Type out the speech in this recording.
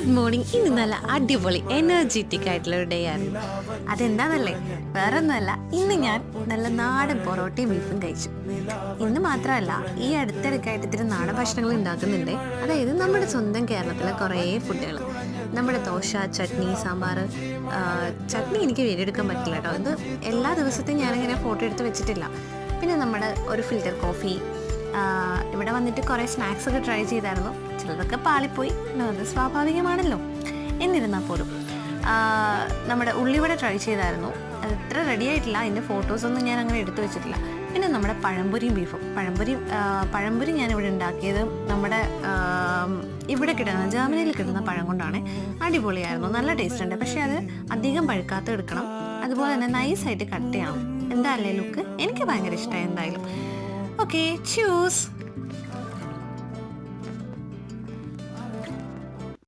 Good morning. ഇന്ന് നല്ല അടിപൊളി എനർജറ്റിക് ആയിട്ടുള്ള ഒരു ഡേ ആയിരുന്നു. അതെന്താണെന്നല്ലേ, വേറെ ഒന്നുമല്ല, ഇന്ന് ഞാൻ നല്ല നാടൻ പൊറോട്ടയും ബീഫും കഴിച്ചു. ഇന്ന് മാത്രമല്ല, ഈ അടുത്തിടയ്ക്കായിട്ട് ഇത്തിരി നാടൻ ഭക്ഷണങ്ങൾ ഉണ്ടാക്കുന്നുണ്ട്. അതായത് നമ്മുടെ സ്വന്തം കേരളത്തിലെ കുറേ ഫുഡുകൾ, നമ്മുടെ ദോശ, ചട്നി, സാമ്പാർ. ചട്നി എനിക്ക് വീഡിയോയെടുക്കാൻ പറ്റില്ല കേട്ടോ, ഇത് എല്ലാ ദിവസത്തെയും ഞാനിങ്ങനെ ഫോട്ടോ എടുത്ത് വെച്ചിട്ടില്ല. പിന്നെ നമ്മുടെ ഒരു ഫിൽറ്റർ കോഫി. ഇവിടെ വന്നിട്ട് കുറേ സ്നാക്സ് ഒക്കെ ട്രൈ ചെയ്തായിരുന്നു. ചിലതൊക്കെ പാളിപ്പോയി, അത് സ്വാഭാവികമാണല്ലോ. എന്നിരുന്നാൽ പോലും നമ്മുടെ ഉള്ളിവട ട്രൈ ചെയ്തായിരുന്നു. അത് ഇത്ര റെഡി ആയിട്ടില്ല, അതിൻ്റെ ഫോട്ടോസൊന്നും ഞാൻ അങ്ങനെ എടുത്തു വെച്ചിട്ടില്ല. പിന്നെ നമ്മുടെ പഴംപൊരിയും ബീഫും. പഴംപൊരി ഞാനിവിടെ ഉണ്ടാക്കിയത് നമ്മുടെ ഇവിടെ കിട്ടുന്ന ജർമ്മനിയിൽ കിട്ടുന്ന പഴം കൊണ്ടാണ്. അടിപൊളിയായിരുന്നു, നല്ല ടേസ്റ്റ് ഉണ്ട്. പക്ഷേ അത് അധികം പഴുക്കാത്ത എടുക്കണം, അതുപോലെ തന്നെ നൈസായിട്ട് കട്ട് ചെയ്യണം. എന്താ അല്ലേ ലുക്ക്, എനിക്ക് ഭയങ്കര ഇഷ്ടമായി. എന്തായാലും ഓക്കെ, ചൂസ്.